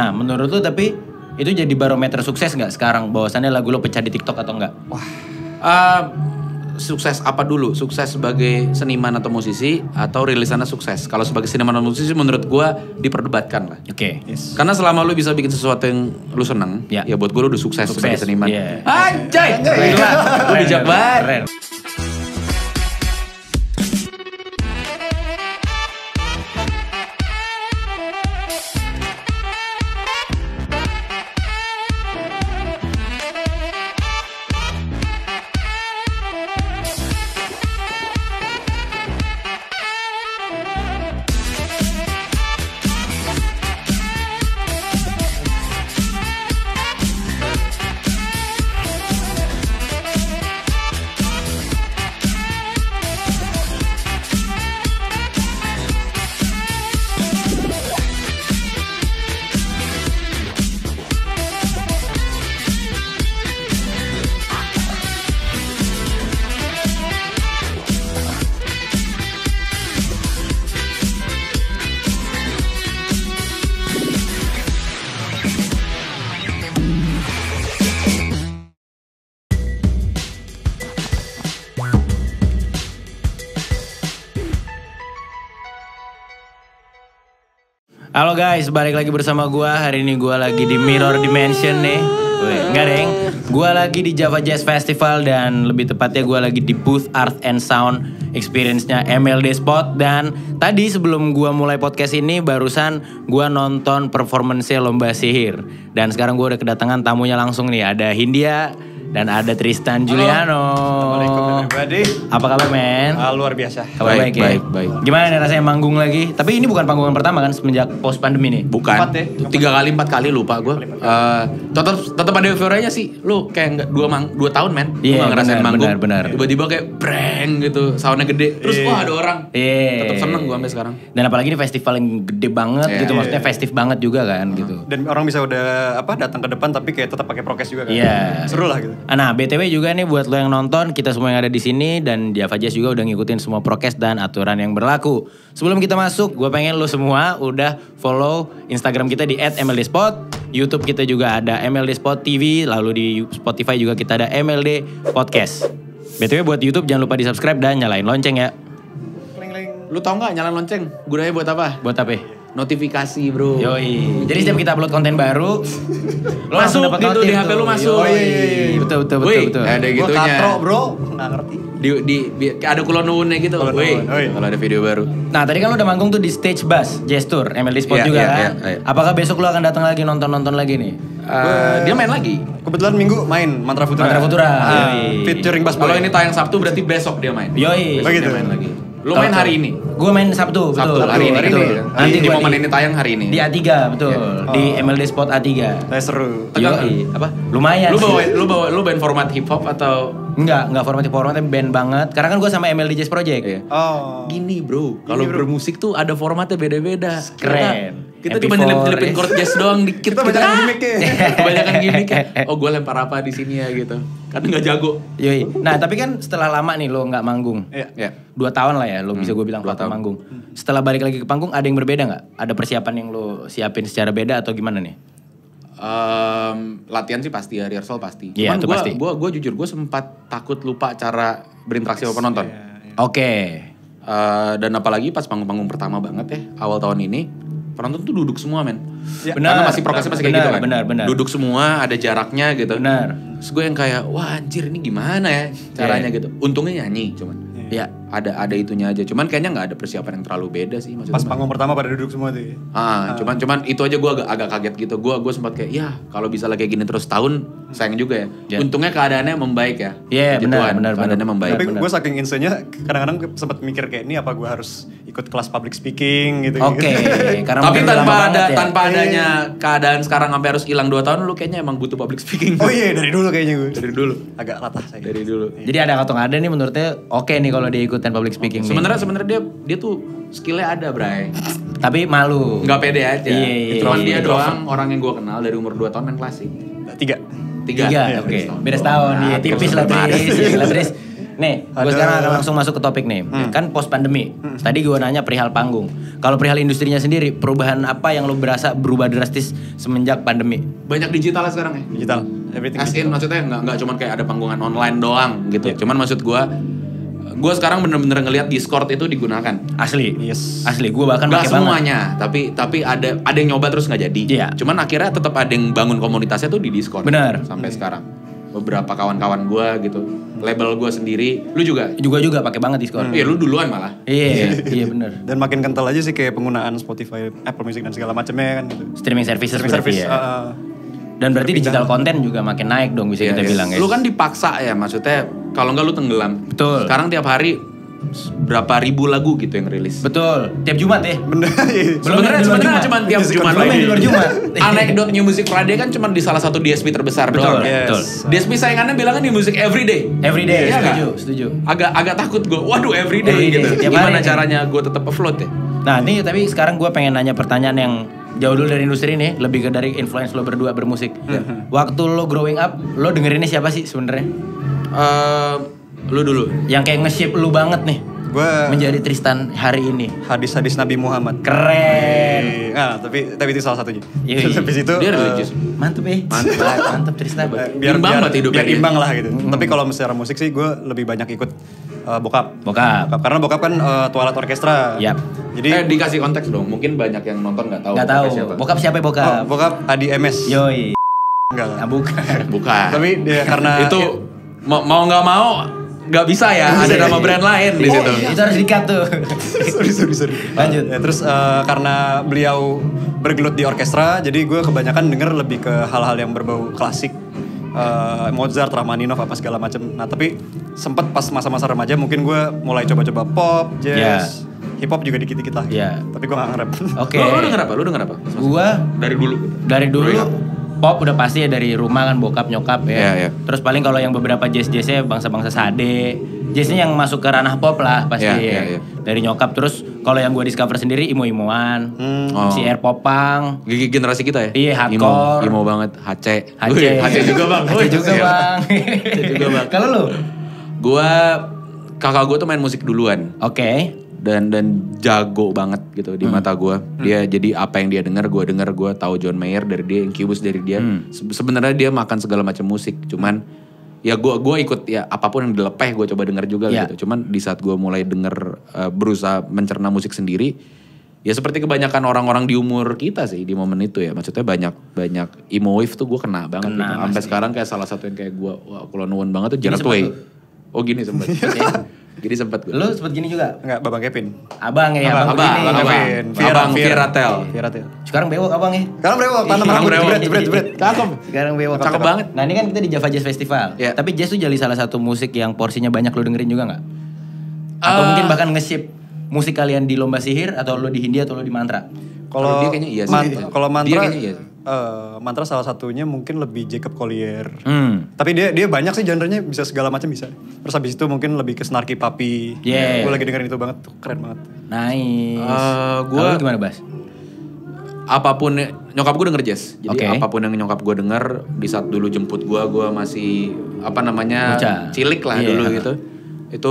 Nah, menurut lu tapi itu jadi barometer sukses nggak sekarang? Bahwasannya lagu lo pecah di TikTok atau enggak? Sukses apa dulu? Sukses sebagai seniman atau musisi atau rilisannya sukses? Kalau sebagai seniman atau musisi menurut gue diperdebatkan lah. Oke. Karena selama lu bisa bikin sesuatu yang lu seneng, ya buat gue lu udah sukses sebagai seniman. Yeah. Anjay, gila, lu bijak banget. Keren. Halo guys, balik lagi bersama gua. Hari ini gua lagi di Mirror Dimension nih. Enggak deng. Gua lagi di Java Jazz Festival dan lebih tepatnya gua lagi di booth Art and Sound Experience-nya MLD Spot. Dan tadi sebelum gua mulai podcast ini barusan gua nonton performance-nya Lomba Sihir. Dan sekarang gua udah kedatangan tamunya langsung nih. Ada Hindia dan ada Tristan Juliano. Assalamualaikum everybody. Apa kabar men? Luar biasa. Kabar baik ya? Baik. Gimana nih rasanya manggung lagi? Tapi ini bukan panggungan pertama kan semenjak post pandemi nih? Bukan, 4 4 kali lupa gue. Tetap ada euforianya sih. Lu kayak nggak 2 tahun men. Lu Iya, nggak ngerasain benar, manggung. benar. Tiba-tiba kayak breng gitu, soundnya gede. Terus wah ada orang. Iya. Tetap seneng gue sampai sekarang. Dan apalagi ini festival yang gede banget gitu, maksudnya festif banget juga kan gitu. Dan orang bisa udah datang ke depan tapi kayak tetap pakai prokes juga kan. Iya. Seru lah gitu. Nah, BTW juga nih buat lo yang nonton, kita semua yang ada di sini dan Java Jazz juga udah ngikutin semua prokes dan aturan yang berlaku. Sebelum kita masuk, gue pengen lo semua udah follow Instagram kita di @mldspot, YouTube kita juga ada MLD Spot TV, lalu di Spotify juga kita ada MLD Podcast. BTW buat YouTube jangan lupa di subscribe dan nyalain lonceng ya. Lu tau nggak nyalain lonceng? Gunanya buat apa? Buat apa? Notifikasi bro. Yoi. Jadi setiap kita upload konten baru, lo langsung Masuk dapat gitu notif di HP tuh. lu masuk. Yoi. Betul. Wih, betul. ada Gua gitunya. katro bro, nggak ngerti. Ada kulon nuwunnya gitu. Wih, kalau ada video baru. Nah tadi kan lo udah manggung tuh di Stage Bass Jazz Tour MLD Spot Iya, juga iya, kan. iya. Apakah besok lo akan datang lagi nonton lagi nih? Dia main lagi. Kebetulan minggu main Mantra Futura. Mantra Futura. Yoi. Featuring Bass Kalau Boy. ini tayang Sabtu berarti besok dia main. Yoi. Besok Begitu. dia main lagi. Lu main hari ini? Gue main Sabtu, betul. Hari ini. betul. Nanti di gua momen ini tayang hari ini. Di A3, betul. Di MLD Spot A3. Seru. Tegang. Yoi. Apa? Lumayan Lu sih. bawa format hip hop atau Enggak formatnya band banget. Karena kan gue sama MLD Jazz Project. Iya. Oh. Gini bro, kalau bermusik tuh ada formatnya beda-beda. Keren. Kita MP4, cuma nyelip-nyelipin chord jazz doang dikit. Kita banyak gimmicknya. Kebanyakan gimmick. Oh gue lempar apa di sini ya gitu. Kadang nggak jago. Yoi. Nah tapi kan setelah lama nih lo nggak manggung. Iya. Ya. 2 tahun lah ya lo bisa gue bilang 2 waktu tahun. manggung. Setelah balik lagi ke panggung ada yang berbeda nggak? Ada persiapan yang lo siapin secara beda atau gimana nih? Latihan sih pasti ya, rehearsal pasti. Iya, Cuman itu pasti. gue jujur gue sempat takut lupa cara berinteraksi sama penonton. Oke. Dan apalagi pas panggung-panggung pertama banget ya, awal tahun ini, penonton tuh duduk semua men. Ya, Benar. Karena masih prokesnya masih kayak Benar, gitu kan. benar. Duduk semua, ada jaraknya gitu. Benar. Terus gue yang kayak, wah anjir ini gimana ya caranya gitu. Untungnya nyanyi cuman. Ya ada itunya aja. Cuman kayaknya nggak ada persiapan yang terlalu beda sih maksudnya. Pas panggung pertama pada duduk semua tuh. Cuman itu aja gue agak kaget gitu. Gue sempat kayak ya kalau bisa lagi kayak gini terus tahun sayang juga ya. Ya. Untungnya keadaannya membaik ya. Iya, Puji benar, Tuhan, benar. Keadaannya membaik. Tapi gue saking insenya kadang-kadang sempat mikir kayak ini apa gue harus ikut kelas public speaking gitu. Oke. Karena Tapi mungkin udah lama banget ya. tanpa adanya keadaan sekarang sampai harus hilang 2 tahun, lu kayaknya emang butuh public speaking. Oh iya dari dulu kayaknya gue. Dari dulu. Agak latah saya. Dari dulu. Jadi ada atau nggak ada nih menurutnya oke nih kalau dia ikutan public speaking nih. Sebenarnya dia tuh skillnya ada, Bray. Tapi malu. Nggak pede aja. Iya. Cuman dia doang orang yang gue kenal dari umur 2 tahun main klasik. 3. Tiga. Oke. Beda setahun. Iya, tipis lah Tris. Gila, Tris. Nih, gue sekarang akan langsung masuk ke topik nih. Kan post pandemi. Tadi gue nanya perihal panggung. Kalau perihal industrinya sendiri, perubahan apa yang lo berasa berubah drastis semenjak pandemi? Banyak digital lah sekarang ya. Digital. Everything As in digital. maksudnya nggak cuma kayak ada panggungan online doang gitu. Cuman maksud gue sekarang bener-bener ngelihat Discord itu digunakan. Asli. Yes. Asli, gue bahkan Gak pakai banget. semuanya, tapi ada yang nyoba terus nggak jadi. Iya. Cuman akhirnya tetap ada yang bangun komunitasnya tuh di Discord. Benar. Sampai sekarang. Beberapa kawan-kawan gue gitu, label gue sendiri, lu juga. Juga pakai banget Discord. Iya, lu duluan malah. Iya bener. Dan makin kental aja sih kayak penggunaan Spotify, Apple Music dan segala macamnya kan gitu. Streaming services Streaming berarti service. ya. Dan berarti digital konten juga makin naik dong bisa Iya, kita iya. bilang ya. Lu kan dipaksa ya, maksudnya kalau nggak lu tenggelam. Betul. Sekarang tiap hari berapa ribu lagu gitu yang rilis. Betul. Tiap Jumat ya. Bener. Sebenarnya cuma tiap Music Jumat on Belum yang di luar lagi. Jumat. Anekdot New Music Friday kan cuma di salah satu DSP terbesar Betul, doang. betul. DSP saingannya bilang kan di Music Everyday. Everyday, Iya setuju. Agak takut gue. Waduh everyday Everyday, gitu. tiap Gimana hari. caranya gue tetap afloat ya? Nah ini tapi sekarang gue pengen nanya pertanyaan yang jauh dulu dari industri nih, lebih ke dari influence lo berdua bermusik. Waktu lo growing up, lo dengerinnya siapa sih sebenarnya? Lu dulu. Yang kayak nge-shape lu banget nih Gue menjadi Tristan hari ini. hadis-hadis Nabi Muhammad. Keren. Tapi itu salah satunya. Iya. Terus habis itu Dia religius. Mantep ya. Mantep Tristan. Imbang banget hidupnya biar dia. imbang lah gitu. Tapi kalau secara musik sih gue lebih banyak ikut bokap. Bokap. Karena bokap kan Twilight Orchestra. Yap. Jadi Dikasih konteks dong. Mungkin banyak yang nonton nggak tahu. Gak bokapnya tahu. siapa. Bokap siapa ya bokap? bokap Adi MS. Yoi. Enggak lah. Ah, bukan. Bukan. Tapi dia karena itu mau nggak mau nggak bisa ya. Ada nama brand lain di situ. Itu harus di-cut tuh. sorry. Lanjut. Ya, terus karena beliau bergelut di orkestra, jadi gue kebanyakan denger lebih ke hal-hal yang berbau klasik, Mozart, Rachmaninoff apa segala macam. Nah tapi sempat pas masa-masa remaja mungkin gue mulai coba-coba pop, jazz, hip hop juga dikit-dikit lah. Iya. Tapi gue nggak nge-rap. Oke. Lu denger apa? Gua Dari dulu. dari dulu pop udah pasti ya dari rumah kan bokap nyokap ya. Iya, iya. Terus paling kalau yang beberapa jazz-jazznya bangsa-bangsa sade. Jazznya yang masuk ke ranah pop lah pasti Iya, ya. iya. Dari nyokap terus kalau yang gue discover sendiri imo-imoan. Oh. Si air popang. Gigi generasi kita ya? Iya, hardcore. Imo banget, HC. HC. HC juga bang. HC juga bang. juga, Bang. Kalau lu? Kakak gue tuh main musik duluan. Oke. Dan jago banget gitu di mata gue. Dia jadi apa yang dia denger, gue tahu John Mayer dari dia, Incubus dari dia. Sebenarnya dia makan segala macam musik, cuman ya gue ikut ya apapun yang dilepeh gue coba denger juga Ya. gitu. Cuman di saat gue mulai denger berusaha mencerna musik sendiri, ya seperti kebanyakan orang-orang di umur kita sih di momen itu ya. Maksudnya banyak emo wave tuh gue kena banget. Kena, gitu. Sampai pasti. sekarang kayak salah satu yang kayak gue, wah kalau nuwun banget tuh Gini Gerard Way. sempet Oh gini sempet. Gini sempet gue. Lu sempet gini juga? Enggak, Babang Kevin. Abang ya, abang, Abang begini. Kevin. Abang Vieratel. Vieratel. Sekarang bewok abang ya? Sekarang berewok, tanam Sekarang rambut, berewok. jebret. Cakep. Sekarang bewok. Cakep banget. Nah ini kan kita di Java Jazz Festival. Iya. Tapi jazz tuh jadi salah satu musik yang porsinya banyak lo dengerin juga nggak? Atau mungkin bahkan nge-ship musik kalian di lomba sihir atau lo di Hindia atau lo di mantra? Kalau dia kayaknya iya sih. Kalau Dia mantra, kayaknya iya sih. mantra salah satunya mungkin lebih Jacob Collier. Hmm. Tapi dia banyak sih genrenya, bisa segala macam bisa. Terus habis itu mungkin lebih ke Snarky Puppy. Yeah. Gue lagi dengerin itu banget, tuh keren banget. Nice. Gua- Kalau lu gimana Bas? Apapun nyokap gue denger jazz. Jadi Oke. apapun yang nyokap gue denger di saat dulu jemput gue masih apa namanya Bocah. cilik lah Iya. dulu gitu.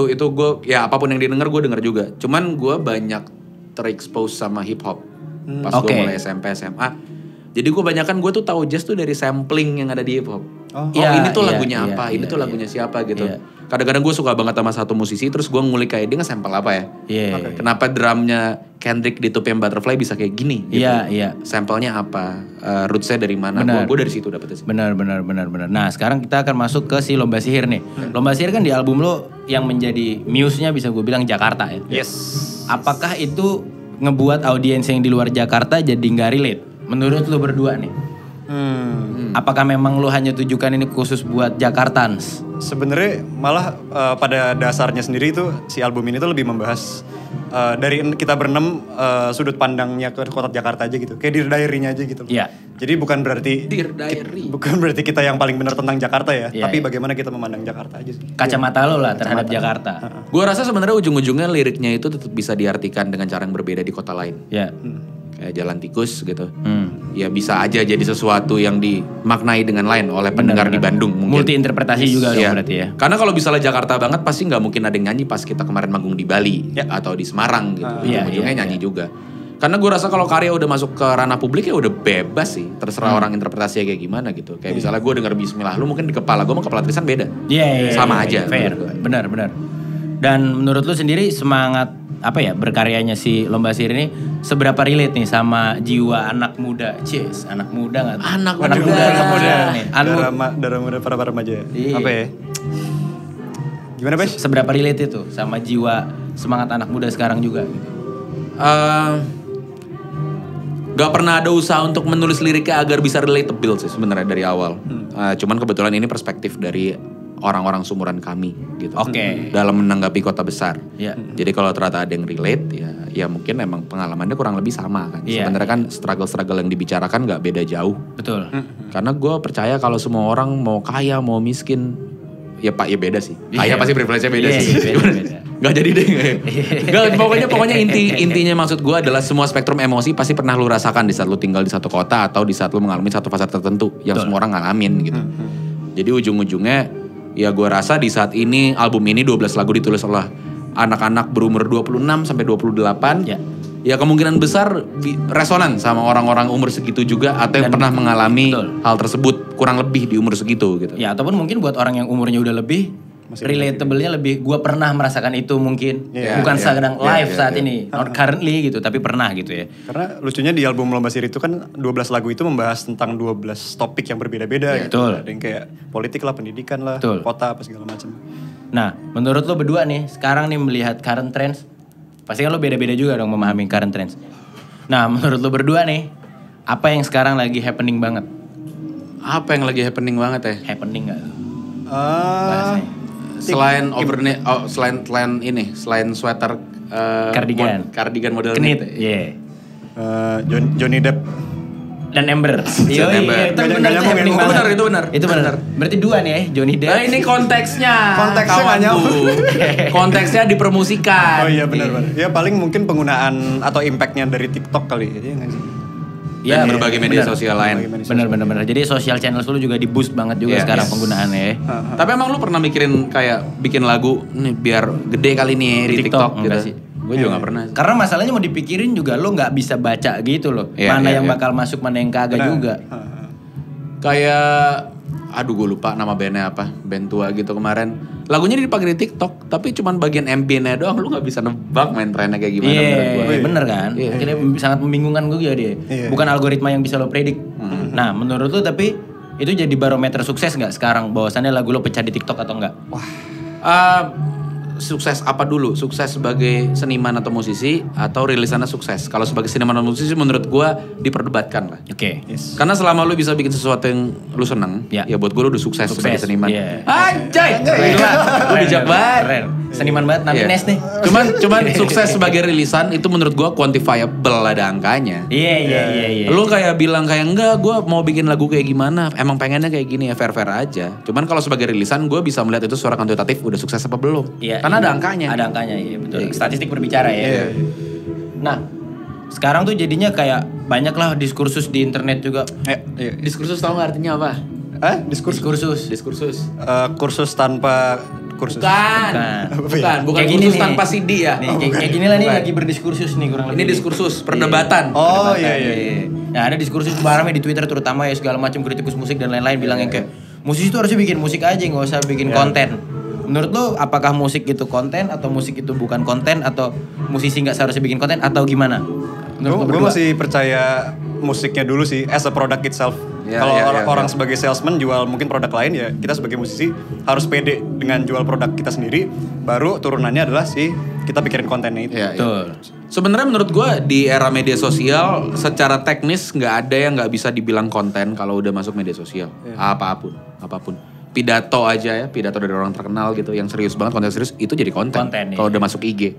Itu gue ya apapun yang didengar gue denger juga. Cuman gue banyak terexpose sama hip hop pas gue Oke. mulai SMP SMA. Jadi gue banyakan gue tuh tahu jazz tuh dari sampling yang ada di hip hop. Oh. Iya, Ini tuh iya, lagunya iya, apa? Ini iya, tuh iya. lagunya siapa gitu. Iya. Kadang-kadang gue suka banget sama satu musisi terus gue ngulik kayak dia nge-sample apa ya. Iya. Kenapa drumnya Kendrick di Tupian Butterfly bisa kayak gini gitu. Iya, iya. Sampelnya apa? Rootsnya dari mana? Benar. Gue dari situ dapetnya sih. Benar. Nah sekarang kita akan masuk ke si Lomba Sihir nih. Lomba Sihir kan di album lo yang menjadi muse-nya bisa gue bilang Jakarta ya. Yes. Apakah itu ngebuat audiens yang di luar Jakarta jadi nggak relate? Menurut lo berdua nih. Apakah memang lo hanya tujukan ini khusus buat Jakartans? Sebenarnya malah pada dasarnya sendiri itu si album ini tuh lebih membahas dari kita berenam sudut pandangnya ke kota Jakarta aja gitu. Kayak Dear Diary-nya aja gitu. Iya. Jadi bukan berarti Dear Diary. bukan berarti kita yang paling benar tentang Jakarta ya, Iya, tapi iya. bagaimana kita memandang Jakarta aja sih. Kacamata lo lah terhadap Jakarta. Gue rasa sebenarnya ujung-ujungnya liriknya itu tetap bisa diartikan dengan cara yang berbeda di kota lain. Ya. Kayak Jalan Tikus gitu. ya bisa aja jadi sesuatu yang dimaknai dengan lain oleh pendengar di Bandung mungkin. Multi interpretasi juga dong Iya. berarti ya. Karena kalau misalnya Jakarta banget pasti nggak mungkin ada yang nyanyi pas kita kemarin manggung di Bali atau di Semarang gitu. Ujung-ujungnya nyanyi juga. Karena gue rasa kalau karya udah masuk ke ranah publik ya udah bebas sih. Terserah orang interpretasinya kayak gimana gitu. Kayak misalnya gue denger Bismillah, lu mungkin di kepala gue sama kepala Tristan beda. Iya. Sama aja. Fair. menurut gue. Benar. Dan menurut lu sendiri semangat apa ya berkaryanya si Lomba Sihir ini seberapa relate nih sama jiwa anak muda? Cheers, anak muda nggak? Anak muda. Nih. Darah muda para remaja. Iya. Apa ya? Gimana, Bes? Seberapa relate itu sama jiwa semangat anak muda sekarang juga? Gitu. Gak pernah ada usaha untuk menulis liriknya agar bisa relatable sih sebenarnya dari awal. Cuman kebetulan ini perspektif dari orang-orang seumuran kami gitu. Oke. Dalam menanggapi kota besar. Iya. Jadi kalau ternyata ada yang relate ya mungkin emang pengalamannya kurang lebih sama kan. Iya. Sebenarnya kan struggle-struggle yang dibicarakan gak beda jauh. Betul. Karena gue percaya kalau semua orang mau kaya mau miskin ya Pak ya beda sih. Kaya pasti privilege-nya beda Iya, sih. beda. Gak jadi deh. Gak, pokoknya intinya maksud gue adalah semua spektrum emosi pasti pernah lu rasakan di saat lu tinggal di satu kota atau di saat lu mengalami satu fase tertentu yang semua orang ngalamin gitu. Jadi ujung-ujungnya ya gue rasa di saat ini album ini 12 lagu ditulis oleh anak-anak berumur 26 sampai 28. Ya kemungkinan besar resonan sama orang-orang umur segitu juga atau yang pernah mengalami hal tersebut kurang lebih di umur segitu gitu. Ya ataupun mungkin buat orang yang umurnya udah lebih relatable-nya lebih gue pernah merasakan itu mungkin bukan sedang live saat ini not currently gitu tapi pernah gitu ya. Karena lucunya di album Lomba Sihir itu kan 12 lagu itu membahas tentang 12 topik yang berbeda-beda gitu. Betul. Ada yang kayak politik lah, pendidikan lah, kota apa segala macam. Nah, menurut lo berdua nih sekarang nih melihat current trends, pasti kan lo beda-beda juga dong memahami current trends. Nah, menurut lo berdua nih, apa yang sekarang lagi happening banget? Apa yang lagi happening banget ya? Happening gak tuh? Bahasanya. Selain sweater cardigan model Knit, knit. Johnny Depp dan Ember. Iya, Ember. itu benar tuh happening banget. Itu benar. Berarti dua nih ya, Johnny Depp. Nah ini konteksnya nggak nyambung. Konteksnya dipromosikan. Oh iya benar. Ya paling mungkin penggunaan atau impactnya dari TikTok kali ya nggak sih? Ya, dan berbagai media sosial lain. Benar. Jadi sosial channel lu juga di boost banget juga sekarang penggunaannya. Tapi emang lu pernah mikirin kayak bikin lagu nih biar gede kali nih di TikTok gitu? Sih. Gue juga gak pernah. Karena masalahnya mau dipikirin juga lu gak bisa baca gitu loh. Mana yang bakal masuk, mana yang kagak juga. Kayak aduh gue lupa nama bandnya apa, band tua gitu kemarin. Lagunya dipakai di TikTok, tapi cuman bagian ambientnya doang, lu gak bisa nebak main trennya kayak gimana. Iya, bener kan? Akhirnya sangat membingungkan gue juga dia. Bukan algoritma yang bisa lo predik. Nah, menurut lu tapi itu jadi barometer sukses gak sekarang? Bahwasannya lagu lo pecah di TikTok atau enggak? Sukses apa dulu? Sukses sebagai seniman atau musisi atau rilisannya sukses? Kalau sebagai seniman atau musisi menurut gue diperdebatkan lah. Oke. Karena selama lu bisa bikin sesuatu yang lu seneng, ya buat gue lu udah sukses sebagai seniman. Anjay! Gila, lu bijak banget. Seniman banget, nanti Nes nih. Cuman sukses sebagai rilisan itu menurut gue quantifiable, ada angkanya. Iya. Lu kayak bilang kayak enggak, gue mau bikin lagu kayak gimana, emang pengennya kayak gini ya fair-fair aja. Cuman kalau sebagai rilisan gue bisa melihat itu secara kuantitatif udah sukses apa belum. Karena ada angkanya. Ada angkanya, iya betul. Statistik berbicara ya. Nah, sekarang tuh jadinya kayak banyak lah diskursus di internet juga. Diskursus tau gak artinya apa? Diskursus. Kursus tanpa kursus. Bukan Kayak kursus gini tanpa nih. CD ya. Kayak gini lah nih lagi berdiskursus nih kurang lebih. Ini diskursus, perdebatan. Oh iya. Nah ada diskursus barangnya di Twitter terutama ya segala macam kritikus musik dan lain-lain bilang yang kayak musisi itu harusnya bikin musik aja nggak usah bikin konten. Menurut lo apakah musik itu konten atau musik itu bukan konten atau musisi nggak seharusnya bikin konten atau gimana? Gue masih percaya musiknya dulu sih as a product itself. Kalau orang sebagai salesman jual mungkin produk lain ya kita sebagai musisi harus pede dengan jual produk kita sendiri. Baru turunannya adalah kita pikirin kontennya itu. Betul. Sebenarnya menurut gue di era media sosial secara teknis nggak ada yang nggak bisa dibilang konten kalau udah masuk media sosial. Apapun. Pidato aja ya, pidato dari orang terkenal gitu yang serius banget, konten serius itu jadi konten kalau udah masuk IG.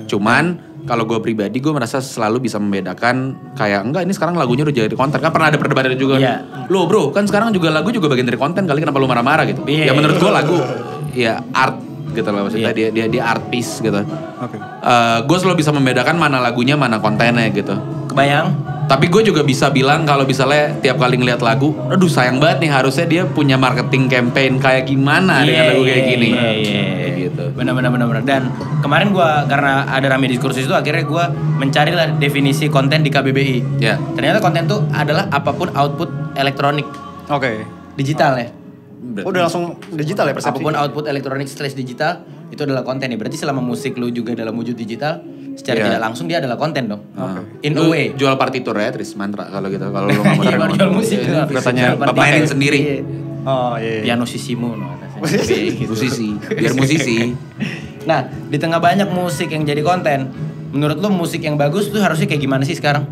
Cuman kalau gue pribadi gue merasa selalu bisa membedakan kayak enggak ini sekarang lagunya udah jadi konten. Kan pernah ada perdebatan juga. Lo bro kan sekarang juga lagu juga bagian dari konten kali, kenapa lu marah-marah gitu. Ya menurut gue lagu ya art gitu loh maksudnya, dia art piece gitu. Gue selalu bisa membedakan mana lagunya mana kontennya gitu. Kebayang Tapi gue juga bisa bilang kalau misalnya tiap kali ngeliat lagu, aduh sayang banget nih, harusnya dia punya marketing campaign kayak gimana dengan lagu kayak gini. Kayak gitu. Benar. Dan kemarin gue karena ada rame diskursus itu, akhirnya gue mencari lah definisi konten di KBBI. Ya. Ternyata konten tuh adalah apapun output elektronik Oke. digital ya. Udah langsung digital ya persepsi? Apapun output elektronik / digital itu adalah konten ya. Berarti selama musik lu juga dalam wujud digital, secara Iya. tidak langsung dia adalah konten dong. In a Lu way. jual partitur ya, Tris Mantra kalau gitu. Kalau lu nggak mau Iya, baru jual musik. Katanya mainin sendiri. Iya. Oh iya. Piano sisimu no, Musisi, biar musisi. Nah, di tengah banyak musik yang jadi konten, menurut lu musik yang bagus tuh harusnya kayak gimana sih sekarang?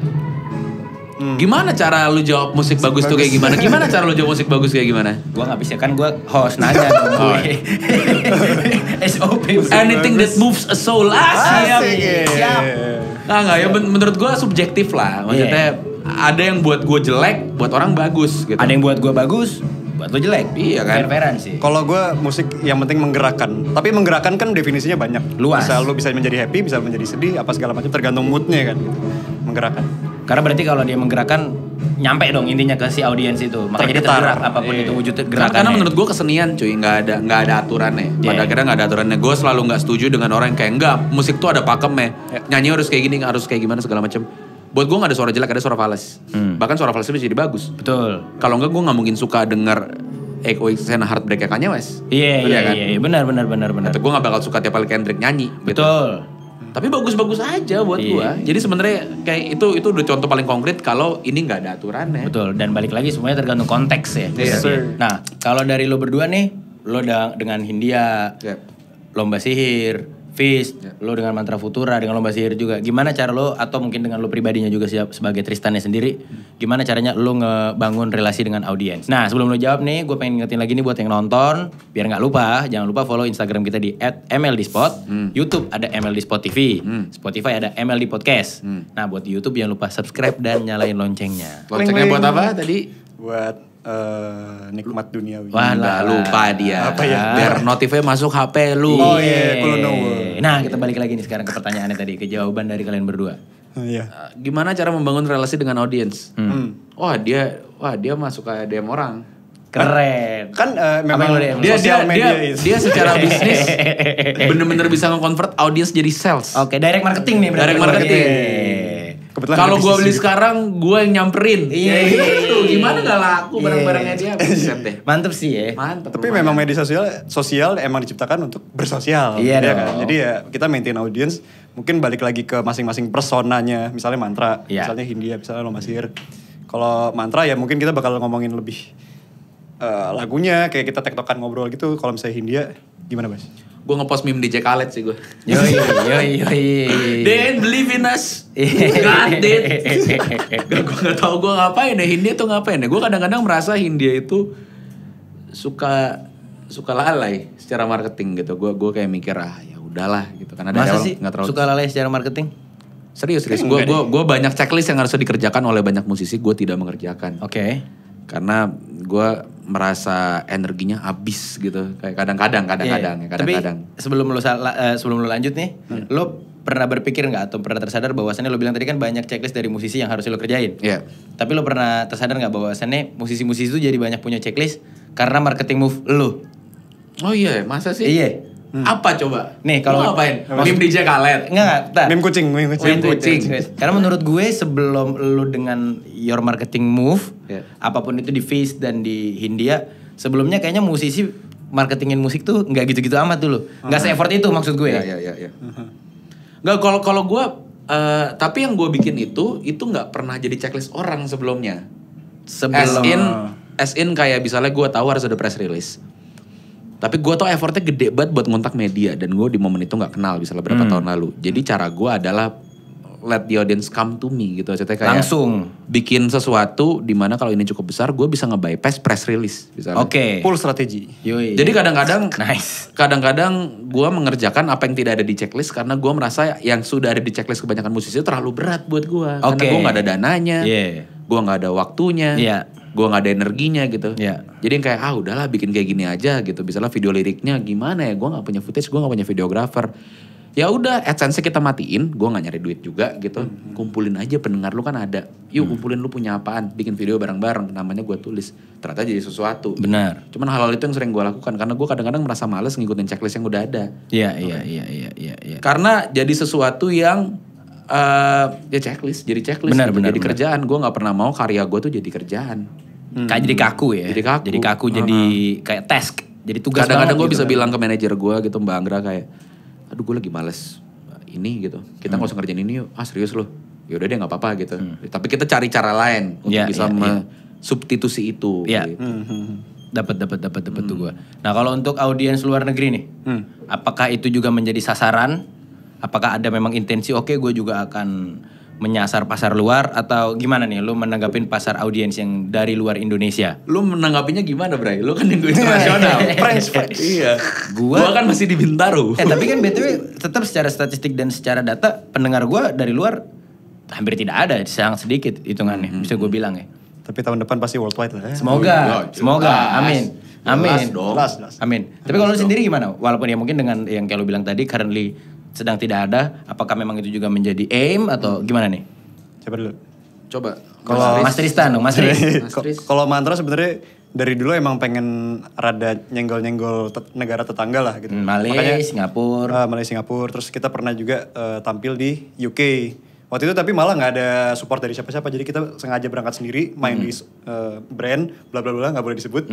Gimana cara lu jawab musik bagus tuh kayak gimana? Gimana cara lu jawab musik bagus kayak gimana? Gua nggak bisa, kan gua host nanya dong gue. SOP. Anything that moves a soul. Siap. Siap. Nggak ya menurut gua subjektif lah. Maksudnya ada yang buat gua jelek, buat orang bagus gitu. Ada yang buat gua bagus, buat lo jelek. Iya kan? Fair-fairan sih. Kalau gue musik yang penting menggerakkan. Tapi menggerakkan kan definisinya banyak. Luas. Lu bisa menjadi happy, bisa menjadi sedih, apa segala macam tergantung moodnya kan. Gitu. Menggerakkan. Karena berarti kalau dia menggerakkan, nyampe dong intinya ke si audiens itu. Makanya dia Tergetar. tergerak apapun itu wujud gerakannya. Karena menurut gue kesenian cuy, nggak ada aturannya. Pada Yeah. akhirnya nggak ada aturannya. Gue selalu nggak setuju dengan orang yang kayak enggak, musik tuh ada pakemnya. Nyanyi harus kayak gini, harus kayak gimana segala macam. Buat gue nggak ada suara jelek, ada suara fals. Bahkan suara falsnya bisa jadi bagus. Betul. Kalau enggak gue nggak mungkin suka denger Echo Extend Heartbreak Kanye West. Iya, benar. Atau gue gak bakal suka tiap kali Kendrick nyanyi. Gitu. Betul. Tapi bagus-bagus aja buat Iya. gue. Jadi sebenarnya kayak itu udah contoh paling konkret kalau ini nggak ada aturannya. Betul, dan balik lagi semuanya tergantung konteks ya. Yes, sir. Nah, kalau dari lo berdua nih, lo dengan Hindia, Ya. Lomba Sihir, Fist, lo dengan Mantra Futura, dengan Lomba Sihir juga. Gimana cara lo, atau mungkin dengan lo pribadinya juga sebagai Tristannya sendiri, gimana caranya lo ngebangun relasi dengan audiens? Nah, sebelum lo jawab nih, gue pengen ngingetin lagi nih buat yang nonton, biar nggak lupa, jangan lupa follow Instagram kita di @mldspot, YouTube ada MLD Spot TV, Spotify ada MLD Podcast. Nah, buat di YouTube jangan lupa subscribe dan nyalain loncengnya. Loncengnya buat apa tadi? Buat nikmat duniawi. Wah, Nggak lupa dia. Apa ya? Biar notifnya masuk HP lu. Oh iya, kulo know. Nah, kita balik lagi nih sekarang ke pertanyaannya tadi, ke jawaban dari kalian berdua. Iya. Gimana cara membangun relasi dengan audiens? Wah dia masuk ke DM orang. Keren. Kan Apa memang yang lo DM? sosial media is. dia secara bisnis bener-bener bisa nge-convert audiens jadi sales. Oke, direct marketing nih berarti. Direct marketing. Kebetulan Kalau ada gue bisnis beli juga. sekarang, gue yang nyamperin. Iya. Gitu. Gimana gak laku Iya. barang-barangnya dia? Buset deh. Mantep sih ya. Mantep. Tapi memang media sosial emang diciptakan untuk bersosial. Iya ya dong. kan? Jadi ya kita maintain audience, mungkin balik lagi ke masing-masing personanya. Misalnya Mantra, Iya. misalnya Hindia, misalnya Lomba Sihir. Kalau Mantra ya mungkin kita bakal ngomongin lebih lagunya, kayak kita tektokan ngobrol gitu. Kalau misalnya Hindia, gimana Bas? Gue ngepost meme DJ Khaled sih gue. Yoi. They ain't believe in us. God did. Gue gak tau gue ngapain ya. Hindia tuh ngapain ya. Gue kadang-kadang merasa Hindia itu suka lalai secara marketing gitu. Gue kayak mikir ya udahlah gitu. Karena dari Masa awal sih nggak terlalu suka lalai secara marketing? serius. Gue banyak checklist yang harus dikerjakan oleh banyak musisi. Gue tidak mengerjakan. Oke. Karena gue merasa energinya habis gitu. Kayak kadang-kadang. Tapi sebelum lu lanjut nih, lo pernah berpikir nggak atau pernah tersadar bahwasannya lo bilang tadi kan banyak checklist dari musisi yang harus lo kerjain. Iya. Tapi lo pernah tersadar nggak bahwasannya musisi-musisi itu jadi banyak punya checklist karena marketing move lo? Oh iya, masa sih? Iya. Apa coba? Nih, kalau- Lu ngapain? Meme DJ Khaled. Enggak, tar. Meme kucing. Karena menurut gue sebelum lu dengan your marketing move, Iya. apapun itu di Fizz dan di Hindia, sebelumnya kayaknya musisi marketingin musik tuh nggak gitu-gitu amat dulu. Nggak se-effort itu maksud gue. Iya. Nggak, kalau gue, tapi yang gue bikin itu nggak pernah jadi checklist orang sebelumnya. Sebelum As in kayak misalnya gue tahu harus ada press release. Tapi gue tau effortnya gede banget buat ngontak media. Dan gue di momen itu gak kenal misalnya berapa tahun lalu. Jadi cara gue adalah let the audience come to me gitu. Maksudnya kayak langsung. bikin sesuatu dimana kalau ini cukup besar gue bisa nge-bypass press release misalnya. Oke. Full strategi. Yoi. Jadi kadang-kadang Nice. kadang-kadang gue mengerjakan apa yang tidak ada di checklist karena gue merasa yang sudah ada di checklist kebanyakan musisi itu terlalu berat buat gue. Karena Oke. gue gak ada dananya, Iya. gue gak ada waktunya, Iya. gue gak ada energinya gitu. Iya. Jadi yang kayak udahlah bikin kayak gini aja gitu. Misalnya video liriknya gimana ya, gue gak punya footage, gue gak punya videographer. Ya udah, AdSense kita matiin, gue nggak nyari duit juga gitu. Kumpulin aja pendengar lu kan ada. Yuk kumpulin lu punya apaan, bikin video bareng-bareng, namanya gue tulis. Ternyata jadi sesuatu. Benar. Cuman hal-hal itu yang sering gue lakukan karena gue kadang-kadang merasa males ngikutin checklist yang udah ada. Iya. Karena jadi sesuatu yang ya checklist, jadi checklist, Benar, gitu. benar, Jadi benar. kerjaan. Gue nggak pernah mau karya gue tuh jadi kerjaan. Kayak jadi kaku ya. Jadi kaku. Jadi kayak task. Jadi tugas Kadang-kadang gue banget bisa gitu. bilang ke manajer gue gitu, Mbak Anggra kayak, aduh gue lagi males ini gitu. Kita nggak usah ngerjain ini yuk. Ah serius loh. Ya udah deh nggak apa-apa gitu. Tapi kita cari cara lain untuk Iya, bisa iya. substitusi itu. Iya. Gitu. Dapat tuh gue. Nah kalau untuk audiens luar negeri nih, apakah itu juga menjadi sasaran? Apakah ada memang intensi? Oke, gue juga akan menyasar pasar luar atau gimana nih? Lu menanggapin pasar audiens yang dari luar Indonesia? Lu menanggapinya gimana, Bray? Lu kan yang internasional. French. Iya. Gua kan masih di Bintaro. tapi kan BTW tetap secara statistik dan secara data pendengar gue dari luar hampir tidak ada, sangat sedikit hitungannya. Bisa gue bilang ya. Tapi tahun depan pasti worldwide lah ya. Semoga, amin. Jelas dong. Jelas. Amin. Tapi kalau lu sendiri gimana? Walaupun ya mungkin dengan yang kayak lu bilang tadi currently sedang tidak ada, apakah memang itu juga menjadi aim atau gimana nih? Coba dulu. Coba. Kalau Mas Tristan dong, Mas Tris. Kalau mantra sebenarnya dari dulu emang pengen rada nyenggol-nyenggol negara tetangga lah gitu. Malaysia, Singapura. Malaysia, Singapura. Terus kita pernah juga tampil di UK. Waktu itu tapi malah nggak ada support dari siapa-siapa. Jadi kita sengaja berangkat sendiri, main di brand, bla bla bla, nggak boleh disebut.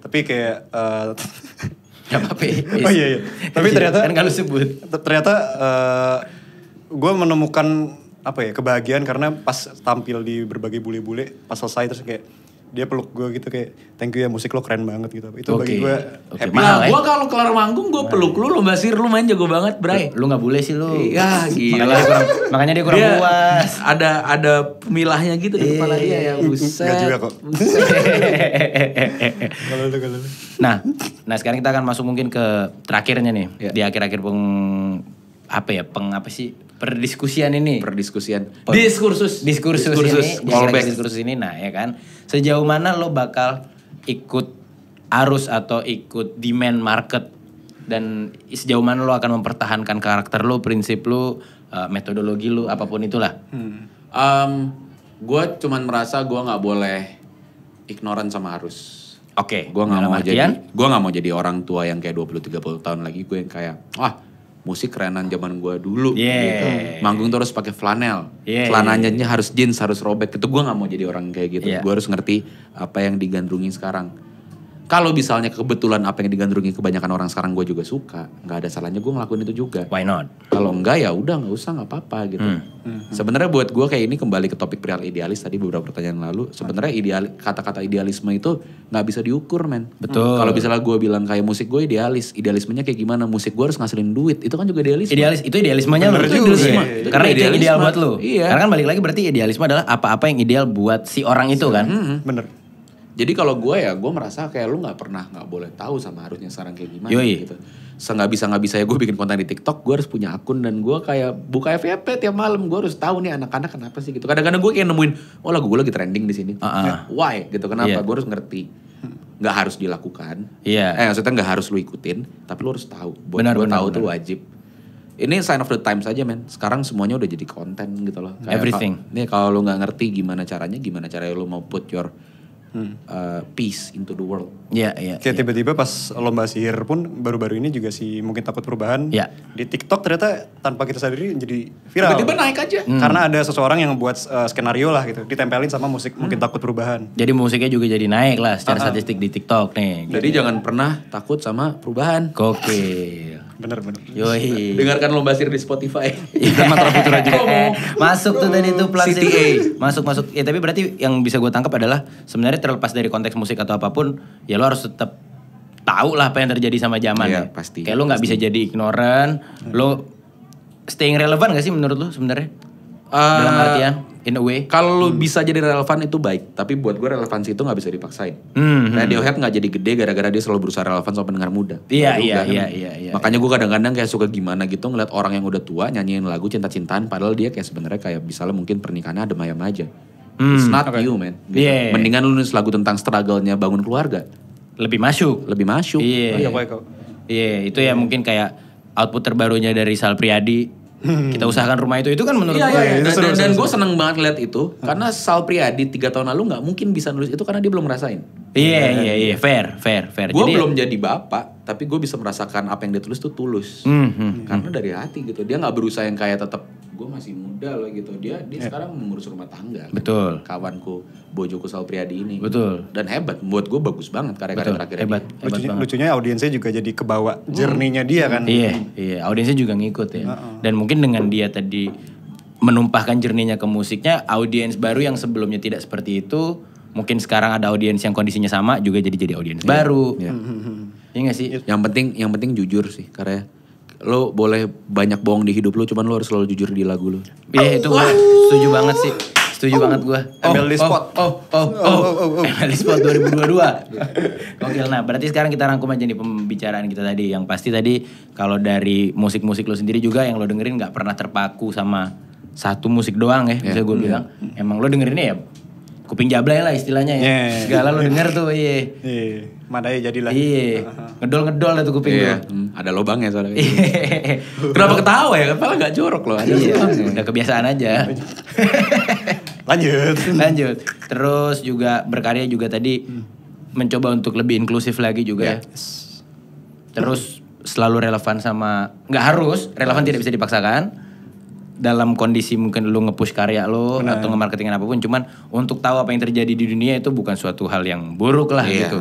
Tapi kayak Gak apa-apa. Oh iya. Tapi ternyata kan kalau sebut. Ternyata gue menemukan apa ya kebahagiaan karena pas tampil di berbagai bule-bule pas selesai terus kayak dia peluk gue gitu kayak thank you ya musik lo keren banget gitu. Itu bagi gue happy. Mahal, Nah, gue kalau kelar manggung gue peluk lu basir lu main jago banget, Bray. Lu gak boleh sih lu. Iya, gila. Makanya dia kurang puas. Ada pemilahnya gitu di kepala dia ya, buset. Enggak juga kok. Kalau lu. Nah sekarang kita akan masuk mungkin ke terakhirnya nih. Ya. Di akhir-akhir perdiskusian ini. Perdiskusian. Diskursus ini. Di akhir-akhir Callback. diskursus ini. Nah ya kan. Sejauh mana lo bakal ikut arus atau ikut demand market. Dan sejauh mana lo akan mempertahankan karakter lo, prinsip lo, metodologi lo, apapun itulah. Gue cuman merasa gue nggak boleh ignoran sama arus. Oke. Gue nggak dalam mau artian? jadi orang tua yang kayak 20-30 tahun lagi. Gue yang kayak musik kerenan zaman gue dulu gitu. Manggung terus pakai flanel. Celananya harus jeans, harus robek. Itu gue nggak mau jadi orang kayak gitu. Gue harus ngerti apa yang digandrungi sekarang. Kalau misalnya kebetulan apa yang digandrungi kebanyakan orang sekarang gue juga suka, nggak ada salahnya gue ngelakuin itu juga. Why not? Kalau enggak ya udah nggak usah, nggak apa-apa gitu. Sebenarnya buat gue kayak ini kembali ke topik perihal idealis tadi beberapa pertanyaan lalu. Sebenarnya kata-kata idealisme itu nggak bisa diukur, men. Betul. Kalau misalnya gue bilang kayak musik gue idealis, idealismenya kayak gimana? Musik gue harus ngasilin duit, itu kan juga idealisme. Itu idealismenya lo. Idealisme. Karena itu yang Idealisme. ideal buat lo. Iya. Karena kan balik lagi berarti idealisme adalah apa-apa yang ideal buat si orang itu kan. Bener. Jadi kalau gue merasa kayak lu nggak boleh tahu sama harusnya sekarang kayak gimana gitu. Nggak bisa ya gue bikin konten di TikTok, gue harus punya akun dan gue kayak buka FYP tiap malam, gue harus tahu nih anak-anak kenapa sih gitu. Kadang-kadang gue kayak nemuin, lagu gue lagi trending di sini. Why gitu, kenapa? Gue harus ngerti. Nggak harus dilakukan. Maksudnya nggak harus lu ikutin, tapi lu harus tahu. Buat gue tahu tuh wajib. Ini sign of the times aja, men. Sekarang semuanya udah jadi konten gitu loh. Kayak Everything. Nih kalau lu nggak ngerti gimana caranya lu mau put your peace into the world. Iya. Kayak tiba-tiba pas lomba sihir pun baru-baru ini juga si mungkin takut perubahan. Iya. Di TikTok ternyata tanpa kita sadari jadi viral. Tiba-tiba naik aja. Karena ada seseorang yang buat skenario lah gitu. Ditempelin sama musik mungkin takut perubahan. Jadi musiknya juga jadi naik lah secara statistik di TikTok nih. Jadi jangan pernah takut sama perubahan. Gokil. Bener. Yoi. Dengarkan Lomba Sihir di Spotify. Dan Mantra Futura juga. Masuk tuh tadi tuh plug CTA. Masuk. Ya tapi berarti yang bisa gue tangkap adalah sebenarnya terlepas dari konteks musik atau apapun, ya lo harus tetap tahu lah apa yang terjadi sama zaman. Iya, ya. pasti. Kayak lo nggak bisa jadi ignoran. Lo staying relevant gak sih menurut lo sebenarnya? Dalam artian in a way. Kalau lu bisa jadi relevan itu baik, tapi buat gue relevansi itu nggak bisa dipaksain. Radiohead nggak jadi gede gara-gara dia selalu berusaha relevan sama pendengar muda. Iya. Makanya gue kadang-kadang kayak suka gimana gitu ngeliat orang yang udah tua nyanyiin lagu cinta-cintaan, padahal dia kayak sebenarnya kayak misalnya mungkin pernikahannya adem ayam aja. It's not you, man. Gitu. Yeah. Mendingan lu nulis lagu tentang struggle-nya bangun keluarga. Lebih masuk. Lebih masuk. Iya. Iya, kok. Iya, itu ya mungkin kayak output terbarunya dari Sal Priadi. Kita usahakan rumah itu kan menurut gue. Iya. Dan gue seneng banget lihat itu karena Sal Priadi 3 tahun lalu nggak mungkin bisa nulis itu karena dia belum ngerasain. Iya, fair. Gue belum jadi bapak, tapi gue bisa merasakan apa yang dia tulis tuh tulus. Karena dari hati gitu. Dia nggak berusaha yang kayak tetap gue masih muda loh gitu. Dia sekarang mengurus rumah tangga. Betul. Kawanku, bojoku Sal Priadi ini. Betul. Dan hebat. Buat gue bagus banget karya-karya terakhir Hebat banget. Lucunya audiensnya juga jadi kebawa journey-nya dia kan. Iya, audiensnya juga ngikut ya. Dan mungkin dengan dia tadi menumpahkan jerninya ke musiknya, audiens baru yang sebelumnya tidak seperti itu, mungkin sekarang ada audiens yang kondisinya sama juga jadi audiens baru. Iya nggak sih? Yang penting jujur sih, karena lo boleh banyak bohong di hidup lo, cuman lo harus selalu jujur di lagu lo. Iya itu gue setuju banget sih. Setuju banget gue. MLD Spot. MLD Spot 2022. Gokil. Nah berarti sekarang kita rangkum aja nih pembicaraan kita tadi. Yang pasti tadi kalau dari musik-musik lo sendiri juga yang lo dengerin gak pernah terpaku sama satu musik doang ya. Bisa gue bilang. Emang lo dengerinnya ya kuping jablay lah istilahnya ya. Segala lo denger tuh Madai jadilah. Ngedol-ngedol lah tuh kuping lo. Ada lobangnya soalnya. Kenapa ketawa ya? Kepala gak jorok loh. Udah kebiasaan aja. Lanjut. Terus juga berkarya juga tadi mencoba untuk lebih inklusif lagi juga ya. Terus selalu relevan sama, nggak harus, relevan tidak bisa dipaksakan. Dalam kondisi mungkin lu nge-push karya lo atau nge-marketingin apapun, cuman untuk tahu apa yang terjadi di dunia itu bukan suatu hal yang buruk lah gitu.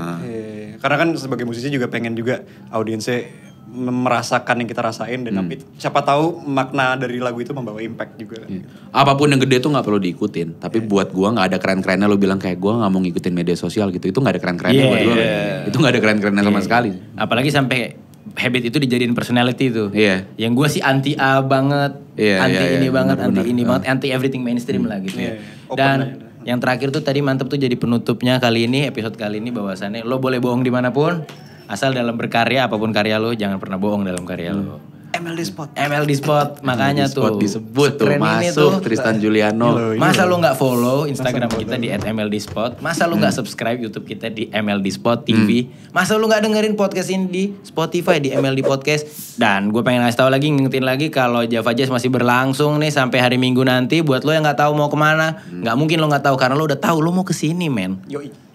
Karena kan sebagai musisi juga pengen juga audiensnya merasakan yang kita rasain dan siapa tahu makna dari lagu itu membawa impact juga. Apapun yang gede tuh nggak perlu diikutin, tapi buat gua nggak ada keren-kerennya. Lo bilang kayak gua nggak mau ngikutin media sosial gitu, itu nggak ada keren-kerennya buat gua. Itu nggak ada keren-kerennya sama sekali. Apalagi sampai habit itu dijadiin personality tuh. Yang gue sih anti A banget, anti anti everything mainstream lah gitu ya. Dan yang terakhir tuh tadi mantep tuh jadi penutupnya kali ini, episode kali ini bahwasannya lo boleh bohong dimanapun, asal dalam berkarya apapun karya lo jangan pernah bohong dalam karya lo. MLD Spot makanya tuh disebut tuh masuk Tristan Juliano. Masa lo nggak follow Instagram kita di @MLDspot? Masa lo nggak subscribe YouTube kita di MLD Spot TV? Masa lo nggak dengerin podcast ini di Spotify di MLD Podcast? Dan gue pengen ngasih tahu lagi, ngingetin lagi kalau Java Jazz masih berlangsung nih sampai hari Minggu nanti. Buat lo yang nggak tahu mau kemana, nggak mungkin lo nggak tahu karena lo udah tahu lo mau kesini men.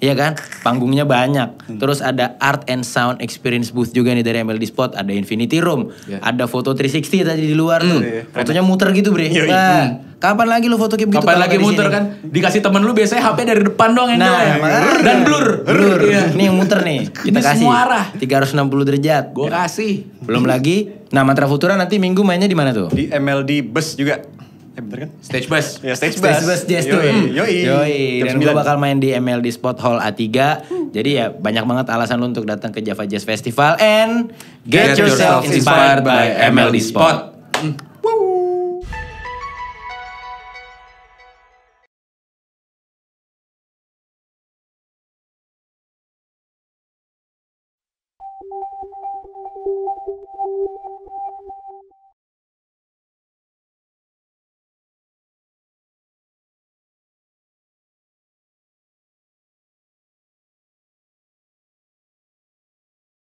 Iya kan? Panggungnya banyak. Terus ada Art and Sound Experience booth juga nih dari MLD Spot. Ada Infinity Room. Ada foto 360 tadi di luar tuh. Fotonya muter gitu bre. Nah, kapan lagi lu foto kayak gitu? Kapan lagi muter kan? Dikasih temen lu biasanya HP dari depan doang yang dan blur. Nih yang muter nih. Kita kasih 360 derajat. Gue kasih. Belum lagi. Nah Mantra Futura nanti Minggu mainnya di mana tuh? Di MLD Bus juga. Bener kan? Stage Bus. Ya Stage Bus Jazz tuh. Yoi. Dan gue bakal main di MLD Spot Hall A3. Jadi ya banyak banget alasan lu untuk datang ke Java Jazz Festival and get yourself inspired by MLD Spot.